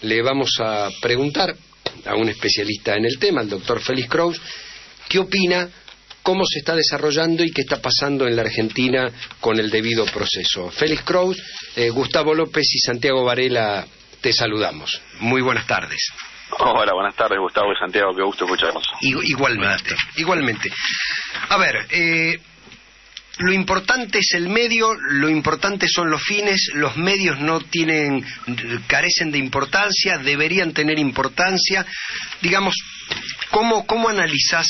le vamos a preguntar a un especialista en el tema, el doctor Félix Kraus, qué opina, cómo se está desarrollando y qué está pasando en la Argentina con el debido proceso. Félix Kraus, Gustavo López y Santiago Varela, te saludamos. Muy buenas tardes. Hola, buenas tardes, Gustavo y Santiago, qué gusto escucharnos. Igualmente. A ver, lo importante es el medio, lo importante son los fines, los medios carecen de importancia, deberían tener importancia. Digamos, ¿cómo analizás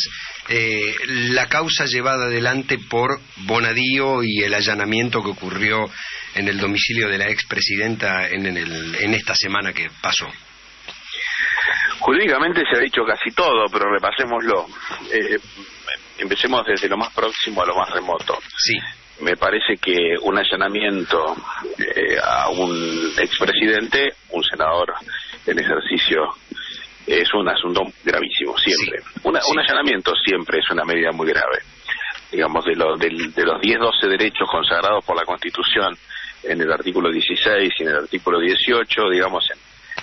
la causa llevada adelante por Bonadío y el allanamiento que ocurrió en el domicilio de la expresidenta en esta semana que pasó? Jurídicamente se ha dicho casi todo, pero repasémoslo. Empecemos desde lo más próximo a lo más remoto. Sí. Me parece que un allanamiento a un expresidente, un senador en ejercicio, es un asunto gravísimo, siempre. Sí. Un allanamiento siempre es una medida muy grave. Digamos, de los 10-12 derechos consagrados por la Constitución en el artículo 16 y en el artículo 18, digamos,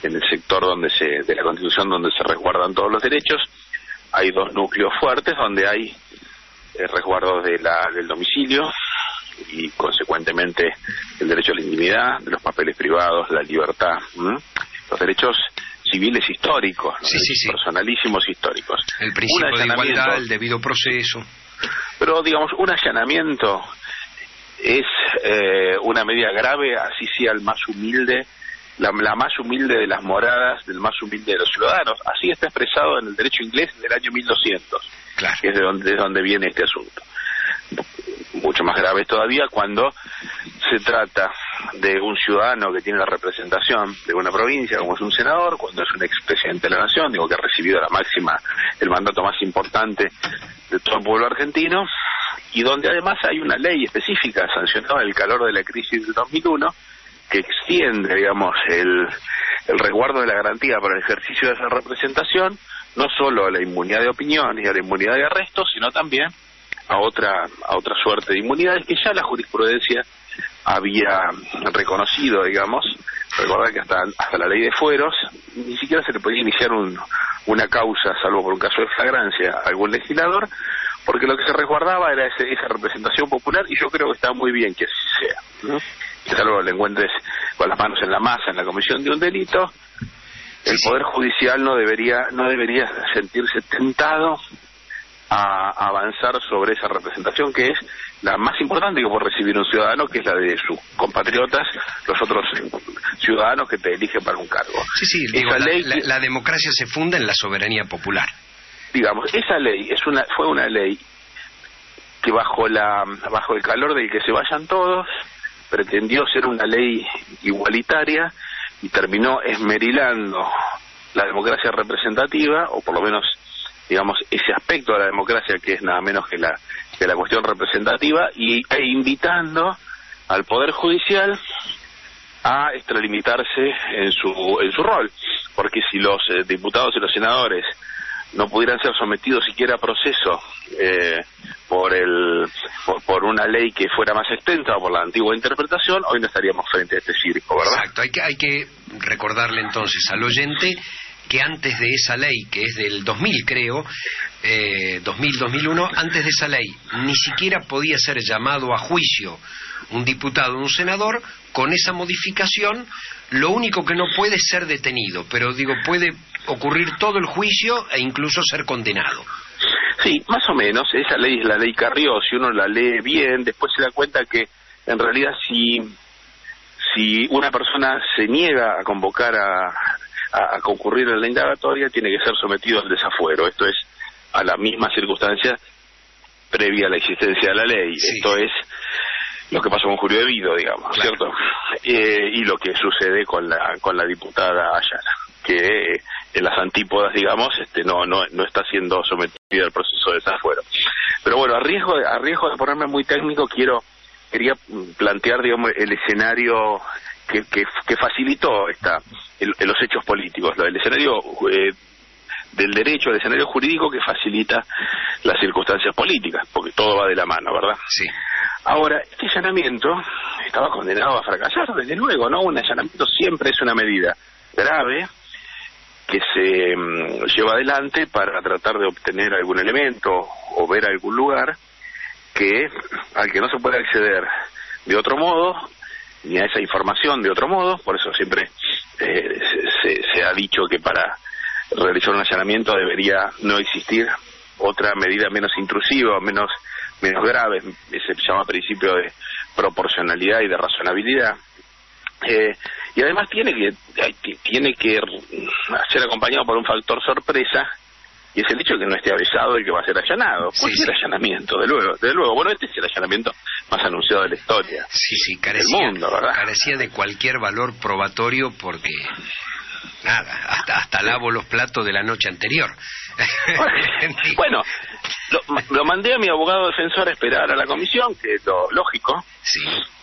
en el sector de la Constitución donde se resguardan todos los derechos, hay dos núcleos fuertes donde hay resguardos del domicilio y consecuentemente el derecho a la intimidad, de los papeles privados, la libertad, los derechos civiles históricos, sí. Personalísimos históricos. El principio de igualdad, el debido proceso. Pero digamos, un allanamiento es una medida grave, así sea el más humilde, la más humilde de las moradas, del más humilde de los ciudadanos. Así está expresado en el derecho inglés del año 1200, claro, que es de donde viene este asunto. Mucho más grave todavía cuando se trata de un ciudadano que tiene la representación de una provincia, como es un senador, cuando es un expresidente de la nación, que ha recibido el mandato más importante de todo el pueblo argentino, y donde además hay una ley específica sancionada en el calor de la crisis del 2001, que extiende, digamos, el resguardo de la garantía para el ejercicio de esa representación, no solo a la inmunidad de opinión y a la inmunidad de arresto, sino también a otra suerte de inmunidades que ya la jurisprudencia había reconocido, digamos. Recordad que hasta la ley de fueros ni siquiera se le podía iniciar una causa, salvo por un caso de flagrancia, a algún legislador, porque lo que se resguardaba era esa representación popular, y yo creo que está muy bien que así sea, ¿no? Que salvo que le encuentres con las manos en la masa en la comisión de un delito, el Poder Judicial no debería sentirse tentado a avanzar sobre esa representación que es la más importante que puede recibir un ciudadano, que es la de sus compatriotas, los otros ciudadanos que te eligen para un cargo. Sí, digo, la democracia se funda en la soberanía popular. Digamos, esa ley fue una ley que bajo el calor del que se vayan todos, pretendió ser una ley igualitaria y terminó esmerilando la democracia representativa, o por lo menos, digamos, ese aspecto de la democracia que es nada menos que la cuestión representativa, e invitando al Poder Judicial a extralimitarse en su rol, porque si los diputados y los senadores no pudieran ser sometidos siquiera a proceso por una ley que fuera más extensa o por la antigua interpretación, hoy no estaríamos frente a este circo, ¿verdad? Exacto, hay que recordarle entonces al oyente que antes de esa ley, que es del 2000 creo, 2000-2001, antes de esa ley ni siquiera podía ser llamado a juicio un diputado o un senador. Con esa modificación, lo único que no puede es ser detenido, pero puede ocurrir todo el juicio e incluso ser condenado. Sí, más o menos. Esa ley es la ley Carrió. Si uno la lee bien, después se da cuenta que en realidad si una persona se niega a convocar a concurrir en la indagatoria, tiene que ser sometido al desafuero. Esto es a la misma circunstancia previa a la existencia de la ley. Sí. Esto es lo que pasó con Julio Debido, digamos, claro, ¿cierto? Y lo que sucede con la diputada Ayala, que en las antípodas, digamos, no está siendo sometida al proceso de desafuero. Pero bueno, a riesgo de ponerme muy técnico, quería plantear, digamos, el escenario que facilitó los hechos políticos, el escenario del derecho, el escenario jurídico que facilita las circunstancias políticas, porque todo va de la mano, ¿verdad? Sí. Ahora, este allanamiento estaba condenado a fracasar, desde luego, ¿no? Un allanamiento siempre es una medida grave que se lleva adelante para tratar de obtener algún elemento o ver algún lugar al que no se puede acceder de otro modo, ni a esa información de otro modo. Por eso siempre se ha dicho que para realizar un allanamiento debería no existir otra medida menos intrusiva, menos grave. Se llama principio de proporcionalidad y de razonabilidad. Y además tiene que ser acompañado por un factor sorpresa, y es el hecho de que no esté avisado el que va a ser allanado. Cualquier allanamiento, de luego. Bueno, este es el allanamiento más anunciado de la historia. Sí, del mundo, ¿verdad? Carecía de cualquier valor probatorio porque, nada, hasta lavo los platos de la noche anterior. Bueno, lo mandé a mi abogado defensor a esperar a la comisión, que es lo lógico. Sí.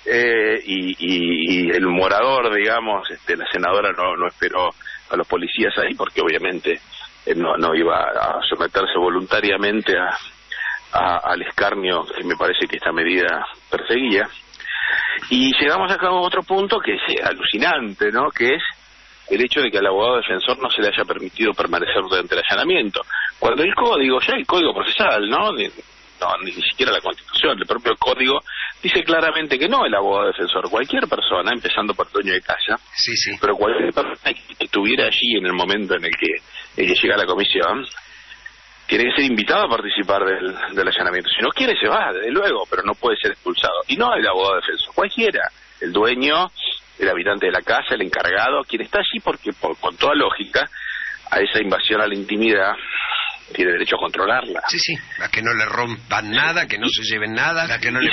Y el morador, digamos, la senadora no esperó a los policías ahí, porque obviamente no iba a someterse voluntariamente al escarnio que me parece que esta medida perseguía. Y llegamos acá a otro punto que es alucinante, ¿no? Que es el hecho de que al abogado defensor no se le haya permitido permanecer durante el allanamiento, cuando el código procesal, ¿no? Ni siquiera la Constitución, el propio código dice claramente que no el abogado defensor, cualquier persona, empezando por el dueño de casa, sí. pero cualquier persona que estuviera allí en el momento en el que llega a la comisión, tiene que ser invitado a participar del allanamiento. Si no quiere, se va, desde luego, pero no puede ser expulsado. Y no el abogado defensor, cualquiera, el dueño, el habitante de la casa, el encargado, quien está allí porque, con toda lógica, a esa invasión a la intimidad tiene derecho a controlarla. Sí, a que no le rompan nada, que no se lleven nada, a que no le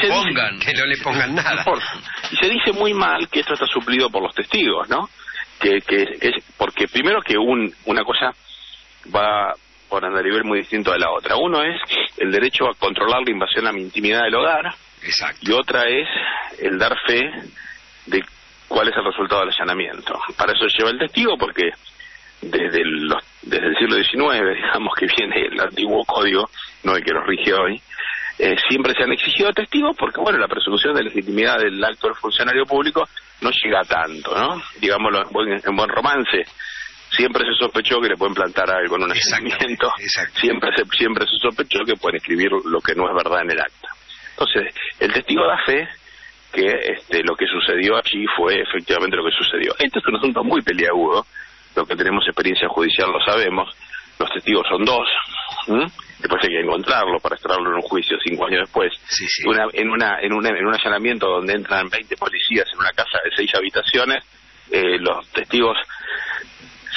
pongan nada. Y se dice muy mal que esto está suplido por los testigos, ¿no? Porque primero que una cosa va por un nivel muy distinto de la otra. Uno es el derecho a controlar la invasión a mi intimidad del hogar. Exacto. Y otra es el dar fe de cuál es el resultado del allanamiento. Para eso lleva el testigo, porque desde el siglo XIX, digamos, que viene el antiguo código, no el que nos rige hoy, siempre se han exigido testigos porque, bueno, la presunción de legitimidad del acto del funcionario público no llega tanto, ¿no? Digámoslo en buen romance, siempre se sospechó que le pueden plantar algo en un allanamiento, siempre se sospechó que pueden escribir lo que no es verdad en el acta. Entonces, el testigo da fe que lo que sucedió allí fue efectivamente lo que sucedió. Este es un asunto muy peliagudo. Los que tenemos experiencia judicial lo sabemos. Los testigos son dos. Después hay que encontrarlo para extraerlo en un juicio 5 años después. Sí. En un allanamiento donde entran 20 policías en una casa de 6 habitaciones, los testigos,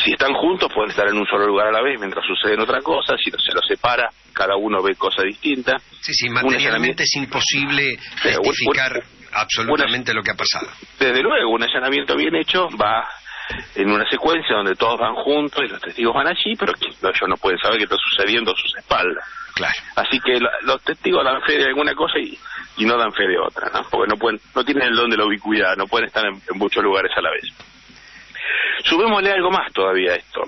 si están juntos, pueden estar en un solo lugar a la vez mientras sucede otra cosa. Si se los separa, cada uno ve cosa distinta. Sí, materialmente es imposible testificar absolutamente lo que ha pasado. Desde luego, un allanamiento bien hecho va en una secuencia donde todos van juntos y los testigos van allí, pero ellos no pueden saber qué está sucediendo a sus espaldas. Claro. Así que los testigos dan fe de alguna cosa y no dan fe de otra, ¿no? Porque no tienen el don de la ubicuidad, no pueden estar en muchos lugares a la vez. Subémosle algo más todavía a esto,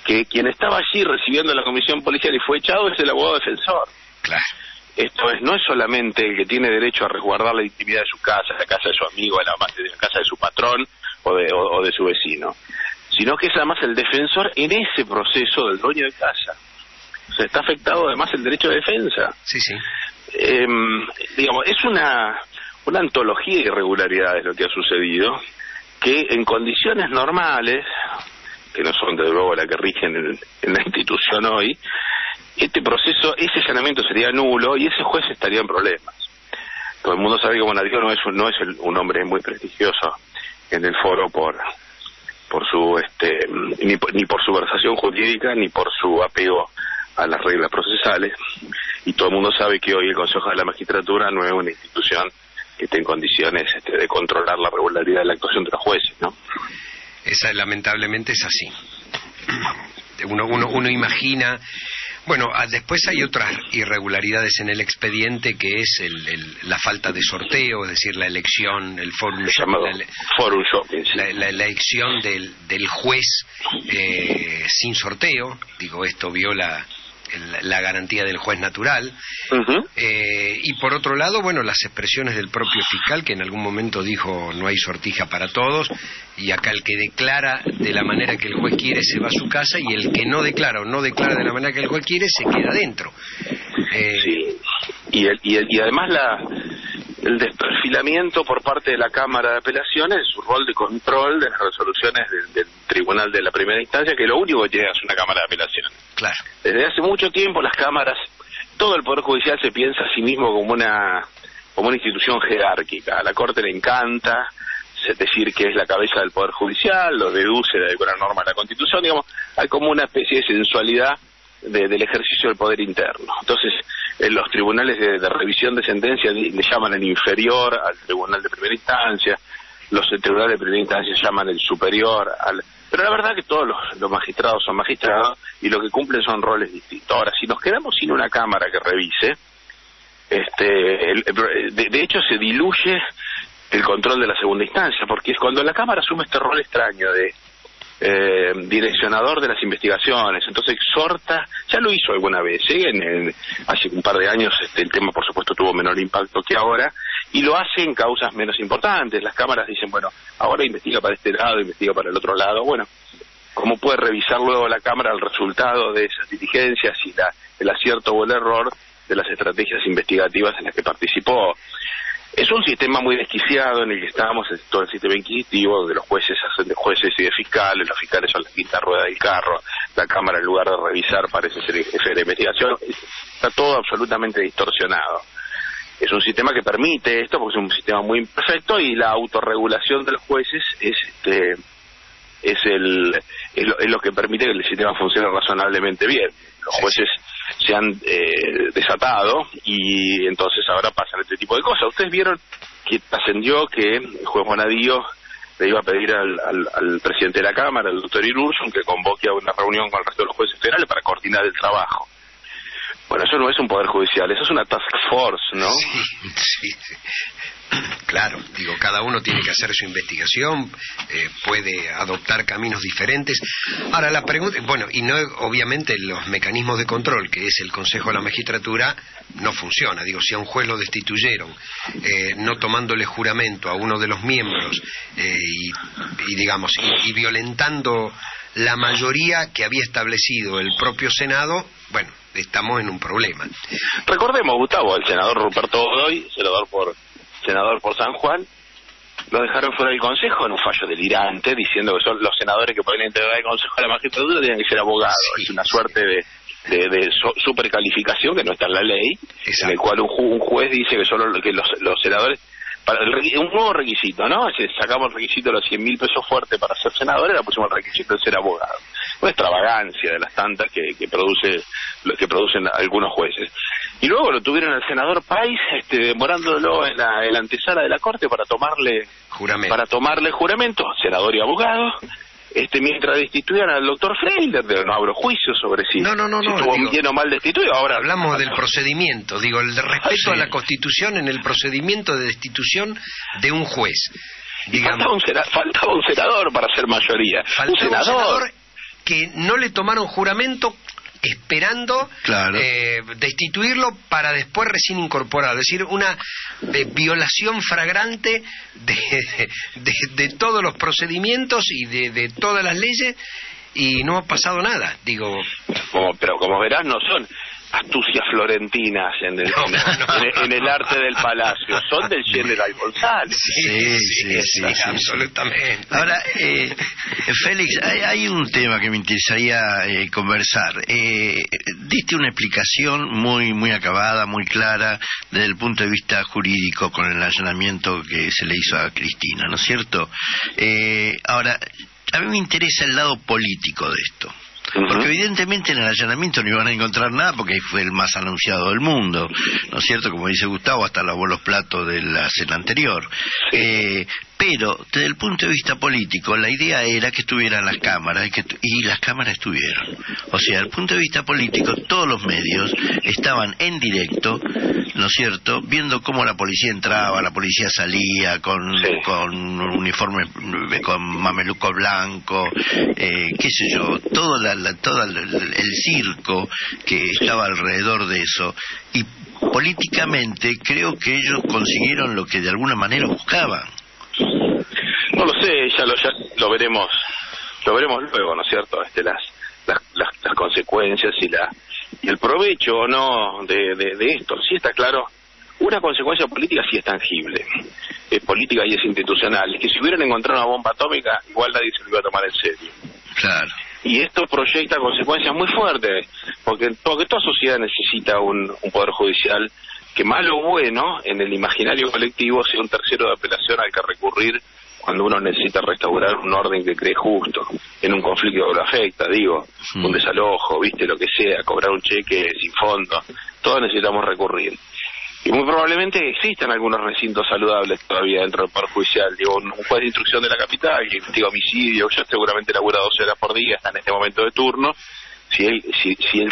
que quien estaba allí recibiendo la comisión policial y fue echado es el abogado defensor. Claro. Esto no es solamente el que tiene derecho a resguardar la intimidad de su casa, la casa de su amigo, la casa de su patrón o de su vecino, sino que es además el defensor en ese proceso del dueño de casa. O sea, está afectado además el derecho de defensa. Sí. Digamos, es una antología de irregularidades lo que ha sucedido, que en condiciones normales, que no son desde luego las que rigen en la institución hoy, este proceso, ese allanamiento sería nulo y ese juez estaría en problemas. Todo el mundo sabe que Bonadío no es un hombre muy prestigioso en el foro por su ni por su versación jurídica ni por su apego a las reglas procesales, y todo el mundo sabe que hoy el Consejo de la Magistratura no es una institución que esté en condiciones de controlar la regularidad de la actuación de los jueces, ¿no? Lamentablemente es así. Uno imagina. Bueno, después hay otras irregularidades en el expediente, que es la falta de sorteo, es decir, la elección, el forum shopping, la elección del juez sin sorteo. Digo, esto viola la garantía del juez natural. Y por otro lado, bueno, las expresiones del propio fiscal, que en algún momento dijo no hay sortija para todos, y acá el que declara de la manera que el juez quiere se va a su casa, y el que no declara o no declara de la manera que el juez quiere se queda dentro. Sí, y además el desperfilamiento por parte de la Cámara de Apelaciones de su rol de control de las resoluciones del Tribunal de la Primera Instancia, que lo único que tiene es una Cámara de Apelaciones. Claro. Desde hace mucho tiempo las cámaras, todo el Poder Judicial se piensa a sí mismo como una institución jerárquica. A la Corte le encanta decir que es la cabeza del Poder Judicial, lo deduce de alguna norma de la Constitución, digamos, hay como una especie de sensualidad del ejercicio del poder interno. Entonces, los tribunales de revisión de sentencias le llaman el inferior al tribunal de primera instancia, los tribunales de primera instancia llaman el superior al... Pero la verdad que todos los magistrados son magistrados y lo que cumplen son roles distintos. Ahora, si nos quedamos sin una cámara que revise, de hecho se diluye el control de la segunda instancia, porque es cuando la cámara asume este rol extraño de direccionador de las investigaciones, entonces exhorta, ya lo hizo alguna vez, hace un par de años el tema por supuesto tuvo menor impacto que ahora, y lo hace en causas menos importantes. Las cámaras dicen, bueno, ahora investiga para este lado, investiga para el otro lado, bueno, ¿cómo puede revisar luego la cámara el resultado de esas diligencias y el acierto o el error de las estrategias investigativas en las que participó? Es un sistema muy desquiciado en el que estamos, en todo el sistema inquisitivo, donde los jueces hacen de jueces y de fiscales, los fiscales son la quinta rueda del carro, la Cámara en lugar de revisar parece ser el jefe de investigación, está todo absolutamente distorsionado. Es un sistema que permite esto porque es un sistema muy imperfecto y la autorregulación de los jueces es lo que permite que el sistema funcione razonablemente bien. Los jueces se han desatado y entonces ahora pasan este tipo de cosas. Ustedes vieron que trascendió que el juez Bonadío le iba a pedir al presidente de la Cámara, el doctor Irursun, que convoque a una reunión con el resto de los jueces federales para coordinar el trabajo. Bueno, eso no es un poder judicial, eso es una task force, ¿no? Sí. Claro, digo, cada uno tiene que hacer su investigación, puede adoptar caminos diferentes. Ahora la pregunta, bueno, y no, obviamente los mecanismos de control, que es el Consejo de la Magistratura, no funciona. Digo, si a un juez lo destituyeron, no tomándole juramento a uno de los miembros, y violentando la mayoría que había establecido el propio Senado, bueno, estamos en un problema. Recordemos, Gustavo, el senador Ruperto Godoy, senador por San Juan, lo dejaron fuera del Consejo en un fallo delirante, diciendo que son los senadores que pueden integrar el Consejo de la Magistratura tienen que ser abogados. Sí, es una suerte de supercalificación que no está en la ley. Exacto. En el cual un juez dice que solo que los senadores, un nuevo requisito, ¿no? Sacamos el requisito de los 100.000 pesos fuertes para ser senadores, le pusimos el requisito de ser abogado. Una extravagancia de las tantas que producen algunos jueces. Y luego lo tuvieron al senador Páez, demorándolo en la antesala de la Corte para tomarle juramento, senador y abogado, mientras destituían al doctor Freilder. No abro juicio sobre si estuvo bien o mal destituido. Ahora hablamos del procedimiento, digo, el respeto a la Constitución en el procedimiento de destitución de un juez. Faltaba un senador para ser mayoría. Faltaba un senador que no le tomaron juramento esperando destituirlo para después recién incorporarlo. Es decir, una violación fragrante de todos los procedimientos y de todas las leyes, y no ha pasado nada. Digo, pero como verás, no son astucias florentinas en el arte del palacio, son del General González. Sí, absolutamente. Ahora, Félix, hay un tema que me interesaría conversar. Diste una explicación muy acabada, muy clara, desde el punto de vista jurídico, con el allanamiento que se le hizo a Cristina, ¿no es cierto? Ahora, a mí me interesa el lado político de esto. Porque evidentemente en el allanamiento no iban a encontrar nada porque fue el más anunciado del mundo, ¿no es cierto? Como dice Gustavo, hasta lavó los platos de la cena anterior. Pero desde el punto de vista político, la idea era que estuvieran las cámaras, y las cámaras estuvieron. O sea, desde el punto de vista político, todos los medios estaban en directo, ¿no es cierto?, viendo cómo la policía entraba, la policía salía, con uniformes, con mameluco blanco, qué sé yo, todo el circo que estaba alrededor de eso. Y políticamente creo que ellos consiguieron lo que de alguna manera buscaban. No lo sé, ya lo veremos luego, ¿no es cierto? Las consecuencias y el provecho o no de esto. Sí está claro, una consecuencia política sí es tangible, es política y es institucional, es que si hubieran encontrado una bomba atómica, igual nadie se lo iba a tomar en serio. Claro. Y esto proyecta consecuencias muy fuertes, porque toda sociedad necesita un poder judicial que, malo o bueno, en el imaginario colectivo sea un tercero de apelación al que recurrir cuando uno necesita restaurar un orden que cree justo, en un conflicto que lo afecta, un desalojo, lo que sea, cobrar un cheque sin fondo, todos necesitamos recurrir. Y muy probablemente existan algunos recintos saludables todavía dentro del Poder Judicial. Un juez de instrucción de la capital que investiga homicidio, ya seguramente labura 12 horas por día, está en este momento de turno. Si él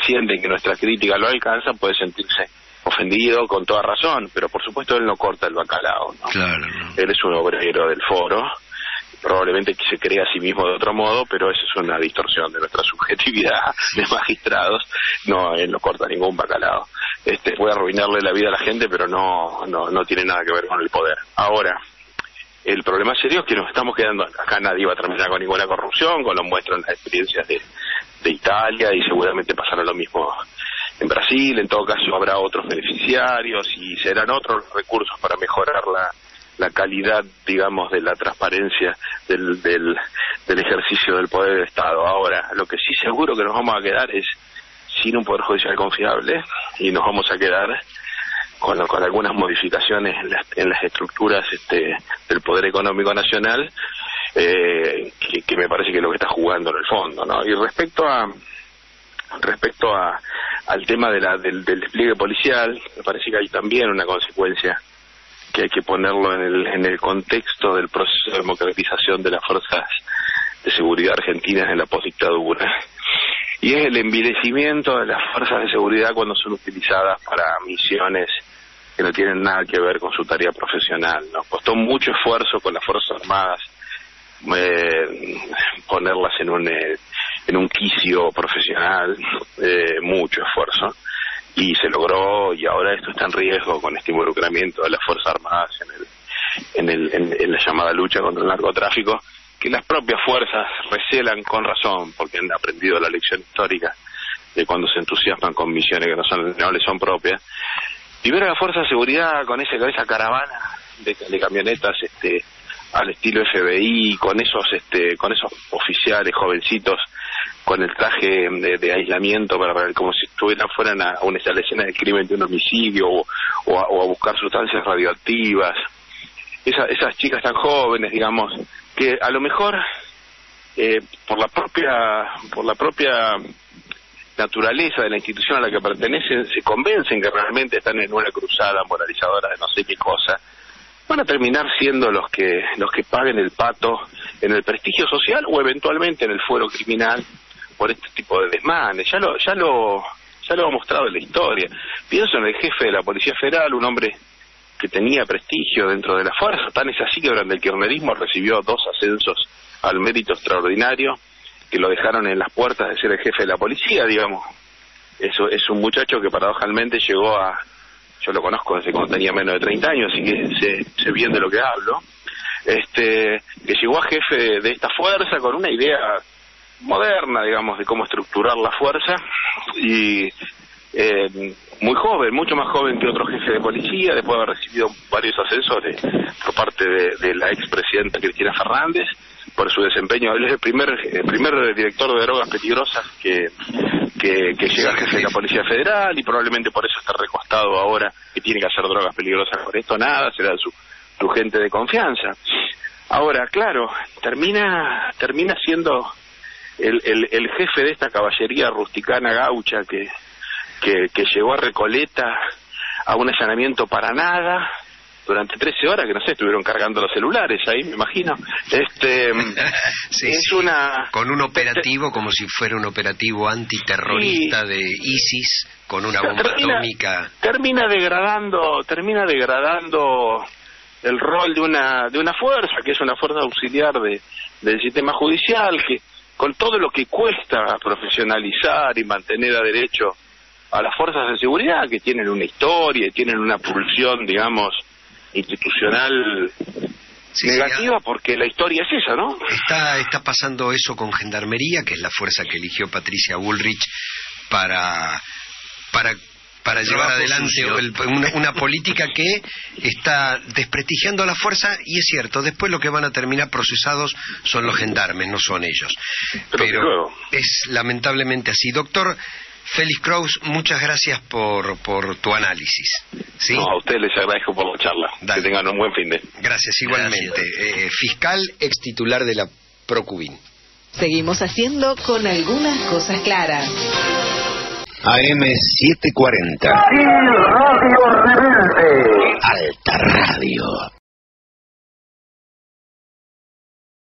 siente que nuestra crítica lo alcanza, puede sentirse ofendido con toda razón, pero por supuesto él no corta el bacalao, ¿no? Claro, no. Él es un obrero del foro, probablemente se cree a sí mismo de otro modo, pero eso es una distorsión de nuestra subjetividad de magistrados. No, él no corta ningún bacalao. Puede arruinarle la vida a la gente, pero no tiene nada que ver con el poder. Ahora, el problema serio es que nos estamos quedando acá. Nadie va a terminar con ninguna corrupción, como lo muestran las experiencias de Italia, y seguramente pasará lo mismo en Brasil. En todo caso habrá otros beneficiarios y serán otros recursos para mejorar la calidad, digamos, de la transparencia del ejercicio del poder del Estado. Ahora, lo que sí seguro que nos vamos a quedar es sin un poder judicial confiable, y nos vamos a quedar con algunas modificaciones en las estructuras del poder económico nacional, que me parece que es lo que está jugando en el fondo, ¿no? Y respecto al tema del despliegue policial, me parece que hay también una consecuencia que hay que ponerlo en el contexto del proceso de democratización de las fuerzas de seguridad argentinas en la postdictadura, y es el envilecimiento de las fuerzas de seguridad cuando son utilizadas para misiones que no tienen nada que ver con su tarea profesional. Nos costó mucho esfuerzo con las Fuerzas Armadas ponerlas en un quicio profesional, mucho esfuerzo, y se logró, y ahora esto está en riesgo con este involucramiento de las Fuerzas Armadas en la llamada lucha contra el narcotráfico, que las propias fuerzas recelan con razón, porque han aprendido la lección histórica de cuando se entusiasman con misiones que no les son propias. Y ver a la Fuerza de Seguridad con esa caravana de camionetas al estilo FBI, con esos oficiales jovencitos con el traje de aislamiento para como si fueran a la escena del crimen de un homicidio o a buscar sustancias radioactivas. Esas chicas tan jóvenes, digamos, que a lo mejor por la propia naturaleza de la institución a la que pertenecen, se convencen que realmente están en una cruzada moralizadora de no sé qué cosa, van a terminar siendo los que paguen el pato en el prestigio social o eventualmente en el fuero criminal por este tipo de desmanes. Ya lo ha mostrado en la historia. Pienso en el jefe de la Policía Federal, un hombre que tenía prestigio dentro de la fuerza. Tan es así que durante el kirchnerismo recibió 2 ascensos al mérito extraordinario que lo dejaron en las puertas de ser el jefe de la policía, digamos. Eso es un muchacho que paradójicamente llegó a... Yo lo conozco desde cuando tenía menos de 30 años, así que sé bien de lo que hablo. Que llegó a jefe de esta fuerza con una idea moderna, digamos, de cómo estructurar la fuerza, y muy joven, mucho más joven que otro jefe de policía, después de haber recibido varios ascensores por parte de la expresidenta Cristina Fernández por su desempeño. Él es el primer director de drogas peligrosas que llega a jefe de la Policía Federal, y probablemente por eso está recostado ahora que tiene que hacer drogas peligrosas. Por esto nada, será su gente de confianza. Ahora, claro, termina siendo el jefe de esta caballería rusticana gaucha que llegó a Recoleta a un allanamiento para nada, durante 13 horas, que no sé, estuvieron cargando los celulares ahí, me imagino. Sí, con un operativo como si fuera un operativo antiterrorista de ISIS, con una bomba atómica. Termina degradando el rol de una fuerza, que es una fuerza auxiliar del sistema judicial, que con todo lo que cuesta profesionalizar y mantener a derecho a las fuerzas de seguridad, que tienen una historia y tienen una pulsión, digamos, institucional negativa, porque la historia es esa, ¿no? Está pasando eso con Gendarmería, que es la fuerza que eligió Patricia Bullrich para llevar adelante una política que está desprestigiando a la fuerza, y es cierto, después lo que van a terminar procesados son los gendarmes, no son ellos. Pero es lamentablemente así. Doctor Félix Kraus, muchas gracias por tu análisis. ¿Sí? No, a ustedes les agradezco por la charla. Dale. Que tengan un buen fin de. Gracias, igualmente. Fiscal ex titular de la Procubin. Seguimos haciendo con algunas cosas claras. AM 740. Radio Rebelde. Alta Radio.